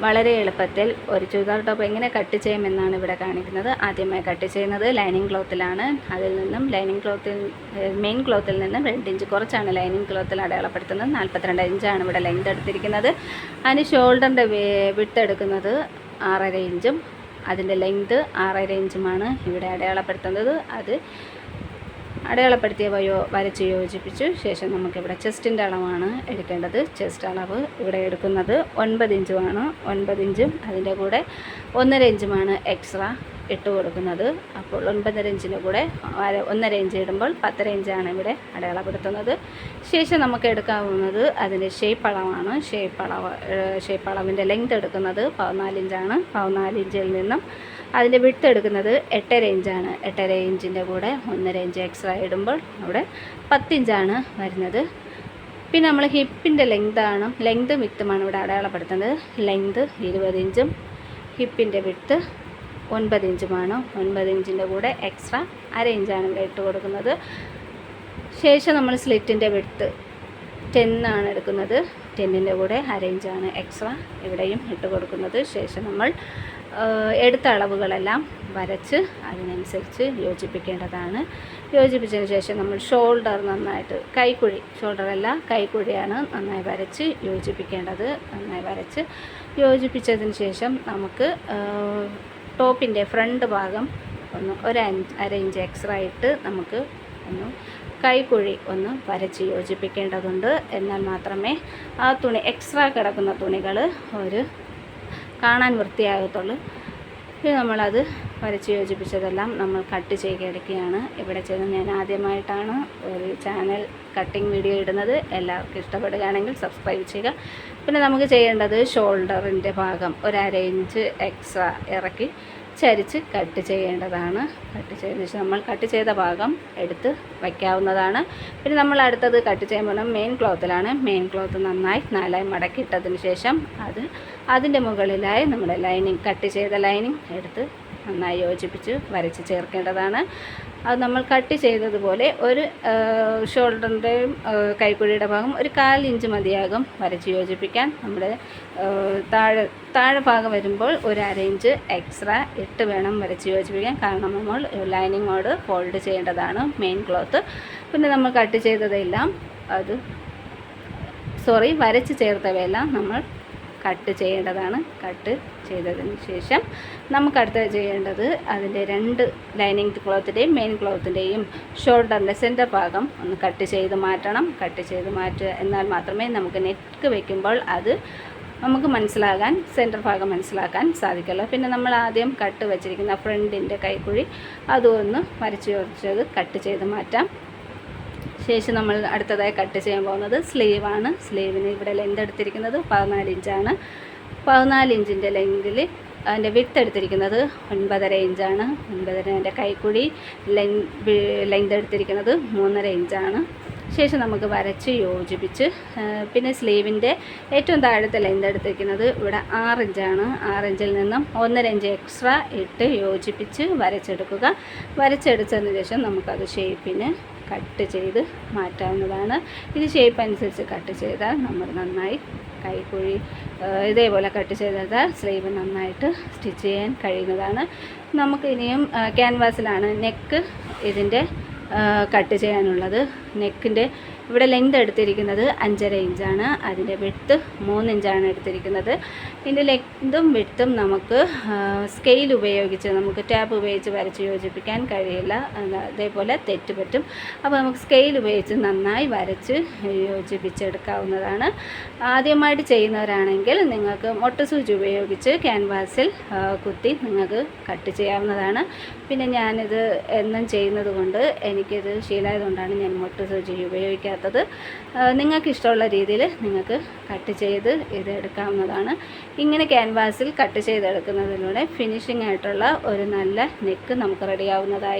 വളരെ എളുപ്പത്തിൽ ഒരു ചുരിദാർ ടോപ്പ് എങ്ങനെ കട്ട് ചെയ്യുമെന്നാണ് ഇവിടെ കാണിക്കുന്നത്. ആദ്യമായി കട്ട് ചെയ്യുന്നത് ലൈനിങ് ക്ലോത്തിലാണ്. അതിൽ നിന്നും മെയിൻ ക്ലോത്തിൽ നിന്നും 2 ഇഞ്ച് കുറച്ചാണ് ലൈനിങ് ക്ലോത്തിൽ അടയാളപ്പെടുത്തുന്നത്. 42 ഇഞ്ചാണ് ഇവിടെ ലെങ്ത് എടുത്തിരിക്കുന്നത്. അതിന് ഷോൾഡറിൻ്റെ വിഡ്ത്ത് എടുക്കുന്നത് 6.5 ഇഞ്ചും അതിൻ്റെ ലെങ്ത് 6.5 ഇഞ്ചുമാണ് ഇവിടെ അടയാളപ്പെടുത്തുന്നത്. അത് അടയാളപ്പെടുത്തിയ വരച്ച് യോജിപ്പിച്ചു ശേഷം നമുക്കിവിടെ ചെസ്റ്റിൻ്റെ അളവാണ് എടുക്കേണ്ടത്. ചെസ്റ്റ് അളവ് ഇവിടെ എടുക്കുന്നത് 9 ഇഞ്ചുമാണ്. 9 ഇഞ്ചും അതിൻ്റെ കൂടെ 1.5 ഇഞ്ചുമാണ് എക്സ്ട്രാ ഇട്ട് കൊടുക്കുന്നത്. അപ്പോൾ 9.5 ഇഞ്ചിൻ്റെ കൂടെ 1.5 ഇഞ്ച് ഇടുമ്പോൾ 10.5 ഇഞ്ചാണ് ഇവിടെ അടയാളപ്പെടുത്തുന്നത്. ശേഷം നമുക്ക് എടുക്കാവുന്നത് അതിൻ്റെ ഷേപ്പ് അളവാണ്. ഷേപ്പ് അളവിൻ്റെ ലെങ്ത് എടുക്കുന്നത് 14 ഇഞ്ചാണ്. 14 ഇഞ്ചിൽ നിന്നും അതിൻ്റെ വിഡ്ത്ത് എടുക്കുന്നത് 8.5 ഇഞ്ചാണ്. 8.5 ഇഞ്ചിൻ്റെ കൂടെ 1.5 ഇഞ്ച് എക്സ്ട്രാ ഇടുമ്പോൾ അവിടെ 10 ഇഞ്ചാണ് വരുന്നത്. പിന്നെ നമ്മൾ ഹിപ്പിൻ്റെ ലെങ്തും വിഡ്ത്തുമാണ് ഇവിടെ അടയാളപ്പെടുത്തുന്നത്. ലെങ്ത് 20 ഇഞ്ചും ഹിപ്പിൻ്റെ വിഡ്ത്ത് 9 ഇഞ്ചുമാണ്. 9 ഇഞ്ചിൻ്റെ കൂടെ എക്സ്ട്രാ 1/2 ഇഞ്ചാണ് ഇവിടെ ഇട്ട് കൊടുക്കുന്നത്. ശേഷം നമ്മൾ സ്ലിറ്റിൻ്റെ വിഡ്ത്ത് 10 ആണ് എടുക്കുന്നത്. 10ൻ്റെ കൂടെ 1/2 ഇഞ്ചാണ് എക്സ്ട്രാ ഇവിടെയും ഇട്ട് കൊടുക്കുന്നത്. ശേഷം നമ്മൾ എടുത്ത അളവുകളെല്ലാം വരച്ച് അതിനനുസരിച്ച് യോജിപ്പിക്കേണ്ടതാണ്. യോജിപ്പിച്ചതിന് ശേഷം നമ്മൾ ഷോൾഡർ നന്നായിട്ട് കൈക്കുഴിയാണ് നന്നായി വരച്ച് യോജിപ്പിക്കേണ്ടത്. നന്നായി വരച്ച് യോജിപ്പിച്ചതിന് ശേഷം നമുക്ക് ടോപ്പിൻ്റെ ഫ്രണ്ട് ഭാഗം ഒന്ന് 1/2 ഇഞ്ച് എക്സ്ട്രാ ഇട്ട് നമുക്ക് കൈക്കുഴി വരച്ച് യോജിപ്പിക്കേണ്ടതുണ്ട്. എന്നാൽ മാത്രമേ ആ തുണി എക്സ്ട്രാ കിടക്കുന്ന തുണികൾ കാണാൻ വൃത്തിയാകത്തുള്ളൂ. നമ്മളത് വരച്ച് യോജിപ്പിച്ചതെല്ലാം നമ്മൾ കട്ട് ചെയ്തെടുക്കുകയാണ് ഇവിടെ ചെയ്യുന്നത്. ഞാൻ ആദ്യമായിട്ടാണ് ഒരു ചാനൽ കട്ടിങ് വീഡിയോ ഇടുന്നത്. എല്ലാവർക്കും ഇഷ്ടപ്പെടുകയാണെങ്കിൽ സബ്സ്ക്രൈബ് ചെയ്യുക. പിന്നെ നമുക്ക് ചെയ്യേണ്ടത് ഷോൾഡറിൻ്റെ ഭാഗം 1/2 ഇഞ്ച് എക്സ്ട്രാ ഇറക്കി ചരിച്ച് കട്ട് ചെയ്യേണ്ടതാണ്. കട്ട് ചെയ്തതിന് ശേഷം നമ്മൾ കട്ട് ചെയ്ത ഭാഗം എടുത്ത് വയ്ക്കാവുന്നതാണ്. പിന്നെ നമ്മൾ അടുത്തത് കട്ട് ചെയ്യുമ്പോൾ മെയിൻ ക്ലോത്തിലാണ്. മെയിൻ ക്ലോത്ത് നന്നായി 4ആയി മടക്കിയിട്ടതിന് ശേഷം അതിൻ്റെ മുകളിലായി നമ്മുടെ കട്ട് ചെയ്ത ലൈനിങ് എടുത്ത് നന്നായി യോജിപ്പിച്ച് വരച്ച് ചേർക്കേണ്ടതാണ്. അത് നമ്മൾ കട്ട് ചെയ്തതുപോലെ ഒരു ഷോൾഡറിൻ്റെയും കൈക്കുഴിയുടെ ഭാഗം 1/4 ഇഞ്ച് മതിയാകും വരച്ച് യോജിപ്പിക്കാൻ. നമ്മുടെ താഴെ ഭാഗം വരുമ്പോൾ 1/2 ഇഞ്ച് എക്സ്ട്രാ ഇട്ട് വേണം വരച്ച് യോജിപ്പിക്കാൻ. കാരണം നമ്മൾ ലൈനിങ്ങോട് ഫോൾഡ് ചെയ്യേണ്ടതാണ് മെയിൻ ക്ലോത്ത്. പിന്നെ നമ്മൾ കട്ട് ചെയ്തതെല്ലാം വരച്ച് ചേർത്തവയെല്ലാം നമ്മൾ കട്ട് ചെയ്യേണ്ടതാണ്. കട്ട് ചെയ്തതിന് ശേഷം നമുക്ക് അടുത്തത് ചെയ്യേണ്ടത് അതിൻ്റെ 2 ലൈനിങ് ക്ലോത്തിൻ്റെയും മെയിൻ ക്ലോത്തിൻ്റെയും ഷോൾഡറിൻ്റെ സെൻറ്റർ ഭാഗം കട്ട് ചെയ്ത് മാറ്റണം. എന്നാൽ മാത്രമേ നമുക്ക് നെക്ക് വയ്ക്കുമ്പോൾ അത് നമുക്ക് സെൻറ്റർ ഭാഗം മനസ്സിലാക്കാൻ സാധിക്കുള്ളൂ. പിന്നെ നമ്മൾ ആദ്യം കട്ട് വെച്ചിരിക്കുന്ന ഫ്രണ്ടിൻ്റെ കൈക്കുഴി അതൊന്ന് വരച്ച് യോജിച്ചത് കട്ട് ചെയ്ത് മാറ്റാം. ശേഷം നമ്മൾ അടുത്തതായി കട്ട് ചെയ്യാൻ പോകുന്നത് സ്ലീവാണ്. സ്ലീവിന് ഇവിടെ ലെങ്ത് എടുത്തിരിക്കുന്നത് 14 ഇഞ്ചാണ്. 14 ഇഞ്ചിൻ്റെ ലെങ്തിൽ അതിൻ്റെ വിഡ്ത്ത് എടുത്തിരിക്കുന്നത് 9.5 ഇഞ്ചാണ്. 9.5 കൈക്കുഴി ലെങ്ത് എടുത്തിരിക്കുന്നത് 3.5 ഇഞ്ചാണ്. ശേഷം നമുക്ക് വരച്ച് യോജിപ്പിച്ച് പിന്നെ സ്ലീവിൻ്റെ ഏറ്റവും താഴത്തെ ലെങ്ത് എടുത്തിരിക്കുന്നത് ഇവിടെ 6 ഇഞ്ചാണ്. 6 ഇഞ്ചിൽ നിന്നും 1.5 ഇഞ്ച് എക്സ്ട്രാ ഇട്ട് യോജിപ്പിച്ച് വരച്ചെടുക്കുക. വരച്ചെടുത്തതിന് ശേഷം നമുക്കത് ഷേപ്പിന് കട്ട് ചെയ്ത് മാറ്റാവുന്നതാണ്. ഇത് ഷേപ്പ് അനുസരിച്ച് കട്ട് ചെയ്താൽ നമ്മൾ നന്നായി കൈക്കുഴി ഇതേപോലെ കട്ട് ചെയ്താൽ സ്ലീവ് നന്നായിട്ട് സ്റ്റിച്ച് ചെയ്യാൻ കഴിയുന്നതാണ്. നമുക്ക് ഇനിയും ക്യാൻവാസിലാണ് നെക്ക് ഇതിൻ്റെ കട്ട് ചെയ്യാനുള്ളത്. നെക്കിൻ്റെ ഇവിടെ ലെങ്ത് എടുത്തിരിക്കുന്നത് 5.5 ഇഞ്ചാണ്. അതിൻ്റെ വിഡ്ത്ത് 3 ഇഞ്ചാണ് എടുത്തിരിക്കുന്നത്. ഇതിൻ്റെ ലെങ്തും വിഡ്ത്തും നമുക്ക് സ്കെയിൽ ഉപയോഗിച്ച് നമുക്ക് ടാപ്പ് ഉപയോഗിച്ച് വരച്ച് യോജിപ്പിക്കാൻ കഴിയില്ല. അതേപോലെ തെറ്റ് പറ്റും. അപ്പോൾ നമുക്ക് സ്കെയിൽ ഉപയോഗിച്ച് നന്നായി വരച്ച് യോജിപ്പിച്ചെടുക്കാവുന്നതാണ്. ആദ്യമായിട്ട് ചെയ്യുന്നവരാണെങ്കിൽ നിങ്ങൾക്ക് മൊട്ടസൂചി ഉപയോഗിച്ച് ക്യാൻവാസിൽ കുത്തി നിങ്ങൾക്ക് കട്ട് ചെയ്യാവുന്നതാണ്. പിന്നെ ഞാനിത് എന്നും ചെയ്യുന്നത് കൊണ്ട് എനിക്കിത് ശീലമായതുകൊണ്ടാണ് ഞാൻ മൊട്ടസൂചി ഉപയോഗിക്കാത്തത്. നിങ്ങൾക്ക് ഇഷ്ടമുള്ള രീതിയിൽ നിങ്ങൾക്ക് കട്ട് ചെയ്ത് ഇത് എടുക്കാവുന്നതാണ്. ഇങ്ങനെ ക്യാൻവാസിൽ കട്ട് ചെയ്തെടുക്കുന്നതിലൂടെ ഫിനിഷിംഗ് ആയിട്ടുള്ള ഒരു നല്ല നെക്ക് നമുക്ക് റെഡിയാവുന്നതായി.